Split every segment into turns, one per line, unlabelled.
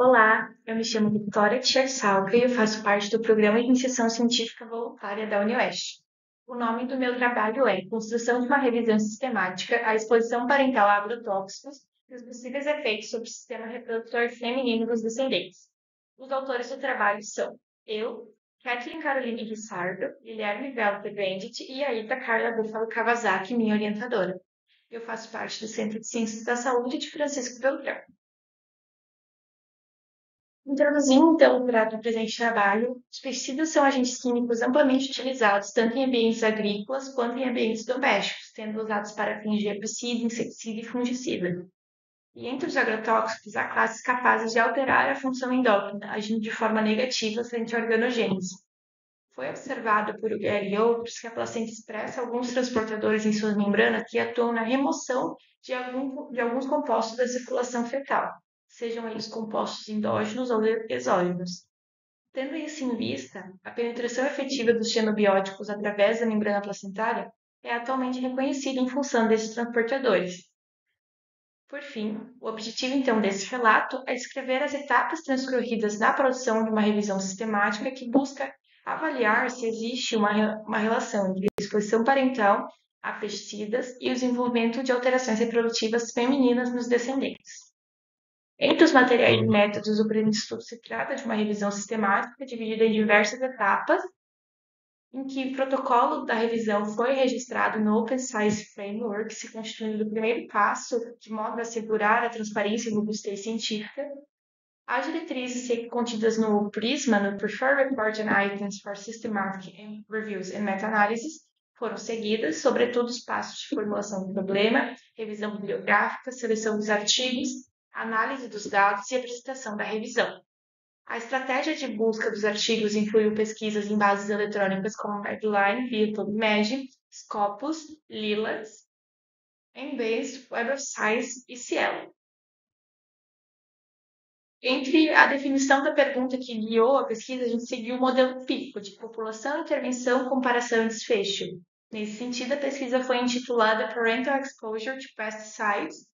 Olá, eu me chamo Victoria Tchersalka e eu faço parte do programa de iniciação científica voluntária da UniOeste. O nome do meu trabalho é Construção de uma revisão sistemática à exposição parental a agrotóxicos e os possíveis efeitos sobre o sistema reprodutor feminino dos descendentes. Os autores do trabalho são eu, Kathleen Caroline Rissardo, Guilherme Velter Bendit e a Ita Carla Buffalo Kawasaki, minha orientadora. Eu faço parte do Centro de Ciências da Saúde de Francisco Beltrão. Introduzindo, então, para o presente trabalho, os pesticidas são agentes químicos amplamente utilizados tanto em ambientes agrícolas quanto em ambientes domésticos, sendo usados para fins de herbicida, inseticida e fungicida. E entre os agrotóxicos, há classes capazes de alterar a função endócrina, agindo de forma negativa frente à organogênese. Foi observado por Uguel e outros que a placenta expressa alguns transportadores em suas membranas que atuam na remoção de alguns compostos da circulação fetal, sejam eles compostos endógenos ou exógenos. Tendo isso em vista, a penetração efetiva dos xenobióticos através da membrana placentária é atualmente reconhecida em função desses transportadores. Por fim, o objetivo então desse relato é descrever as etapas transcorridas na produção de uma revisão sistemática que busca avaliar se existe uma relação entre a exposição parental a pesticidas e o desenvolvimento de alterações reprodutivas femininas nos descendentes. Entre os materiais e métodos do presente estudo se trata de uma revisão sistemática dividida em diversas etapas, em que o protocolo da revisão foi registrado no Open Science Framework, se constituindo o primeiro passo de modo a assegurar a transparência e robustez científica. As diretrizes contidas no PRISMA, no Preferred Report and Items for Systematic Reviews and Meta-Analysis, foram seguidas, sobretudo os passos de formulação do problema, revisão bibliográfica, seleção dos artigos, análise dos dados e apresentação da revisão. A estratégia de busca dos artigos incluiu pesquisas em bases eletrônicas como Medline, via PubMed, Scopus, Lilas, Embase, Web of Science e Cielo. Entre a definição da pergunta que guiou a pesquisa, a gente seguiu o modelo PICO, de população, intervenção, comparação e desfecho. Nesse sentido, a pesquisa foi intitulada Parental Exposure to Pesticides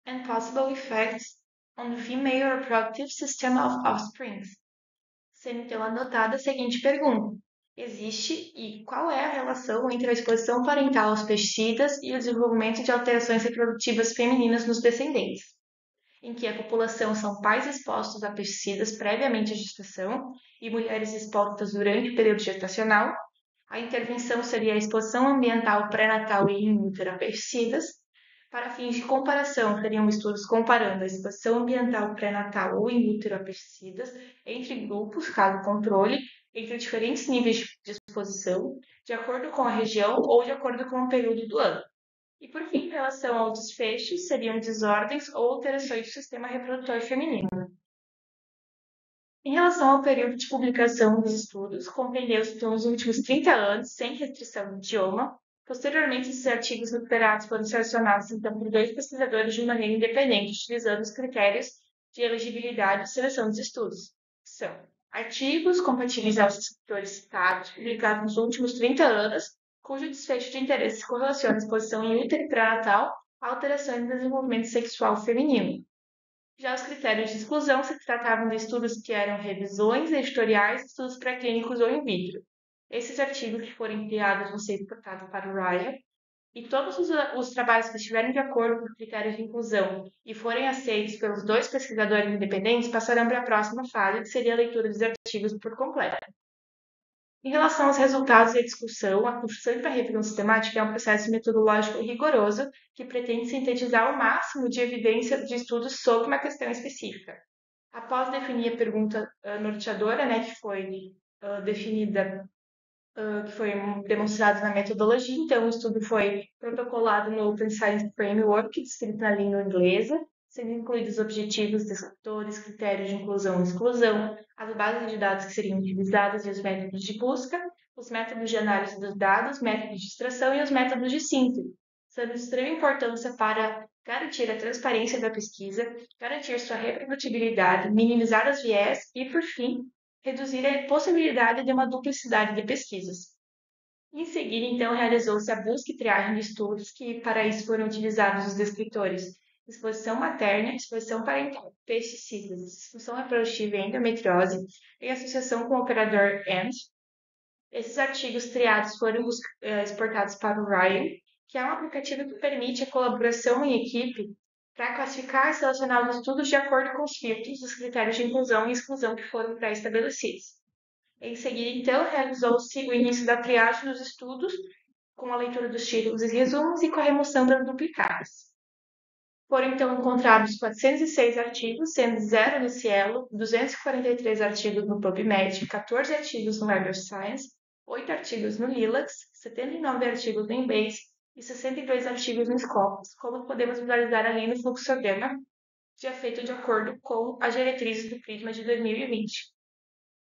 and Possible Effects on the Female Reproductive System of Offspring, sendo então anotada a seguinte pergunta: existe e qual é a relação entre a exposição parental aos pesticidas e o desenvolvimento de alterações reprodutivas femininas nos descendentes? Em que a população são pais expostos a pesticidas previamente à gestação e mulheres expostas durante o período gestacional. A intervenção seria a exposição ambiental pré-natal e in utero a pesticidas. Para fins de comparação, seriam estudos comparando a exposição ambiental pré-natal ou in utero a pesticidas entre grupos, caso controle, entre diferentes níveis de exposição, de acordo com a região ou de acordo com o período do ano. E, por fim, em relação ao desfecho, seriam desordens ou alterações do sistema reprodutor feminino. Em relação ao período de publicação dos estudos, compreendeu-se então os últimos 30 anos, sem restrição de idioma. Posteriormente, esses artigos recuperados foram selecionados então por dois pesquisadores de maneira independente, utilizando os critérios de elegibilidade e seleção dos estudos. São artigos compatíveis aos escritores citados, publicados nos últimos 30 anos, cujo desfecho de interesse se correlaciona à exposição em útero pré-natal a alterações no desenvolvimento sexual feminino. Já os critérios de exclusão se tratavam de estudos que eram revisões editoriais, estudos pré-clínicos ou in vitro. Esses artigos que forem criados vão ser exportados para o RIA, e todos os trabalhos que estiverem de acordo com os critérios de inclusão e forem aceitos pelos dois pesquisadores independentes passarão para a próxima fase, que seria a leitura dos artigos por completo. Em relação aos resultados e à discussão, a construção da revisão sistemática é um processo metodológico rigoroso que pretende sintetizar o máximo de evidência de estudos sobre uma questão específica. Após definir a pergunta norteadora, que foi definida, que foi demonstrada na metodologia, então o estudo foi protocolado no Open Science Framework, descrito na língua inglesa, sendo incluídos objetivos, descritores, critérios de inclusão e exclusão, as bases de dados que seriam utilizadas e os métodos de busca, os métodos de análise dos dados, métodos de extração e os métodos de síntese, sendo de extrema importância para garantir a transparência da pesquisa, garantir sua reprodutibilidade, minimizar os viés e, por fim, reduzir a possibilidade de uma duplicidade de pesquisas. Em seguida, então, realizou-se a busca e triagem de estudos que, para isso, foram utilizados os descritores exposição materna, exposição parental, pesticidas, disfunção reprodutiva e endometriose, em associação com o operador AND. Esses artigos triados foram exportados para o Ryan, que é um aplicativo que permite a colaboração em equipe para classificar e selecionar os estudos de acordo com os filtros dos critérios de inclusão e exclusão que foram pré-estabelecidos. Em seguida, então, realizou-se o início da triagem dos estudos, com a leitura dos títulos e resumos e com a remoção das duplicadas. Foram, então, encontrados 406 artigos, sendo 0 no Cielo, 243 artigos no PubMed, 14 artigos no Web of Science, 8 artigos no Lilacs, 79 artigos no Embase e 62 artigos no Scopus, como podemos visualizar ali no fluxograma, já feito de acordo com as diretrizes do PRISMA de 2020.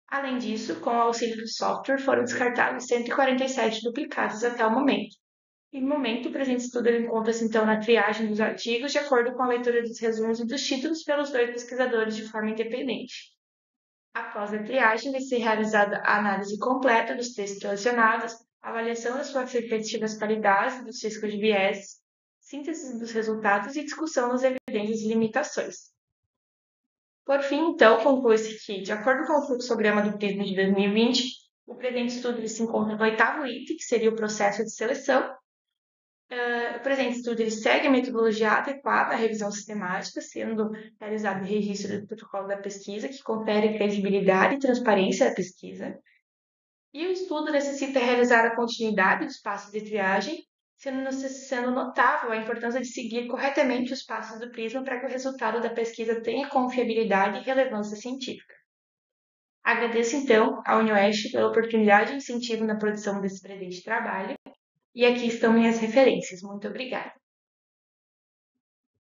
Além disso, com o auxílio do software, foram descartados 147 duplicados até o momento. E no momento, o presente estudo encontra-se então na triagem dos artigos, de acordo com a leitura dos resumos e dos títulos pelos dois pesquisadores de forma independente. Após a triagem, vai ser realizada a análise completa dos textos selecionados, avaliação das suas respectivas qualidades, dos riscos de viés, síntese dos resultados e discussão das evidências e limitações. Por fim, então, conclui-se que, de acordo com o fluxograma do PRISMA de 2020, o presente estudo se encontra no 8º item, que seria o processo de seleção. O presente estudo segue a metodologia adequada à revisão sistemática, sendo realizado o registro do protocolo da pesquisa, que confere credibilidade e transparência à pesquisa. E o estudo necessita realizar a continuidade dos passos de triagem, sendo notável a importância de seguir corretamente os passos do PRISMA para que o resultado da pesquisa tenha confiabilidade e relevância científica. Agradeço, então, à UniOeste pela oportunidade e incentivo na produção desse presente trabalho, e aqui estão minhas referências. Muito obrigada.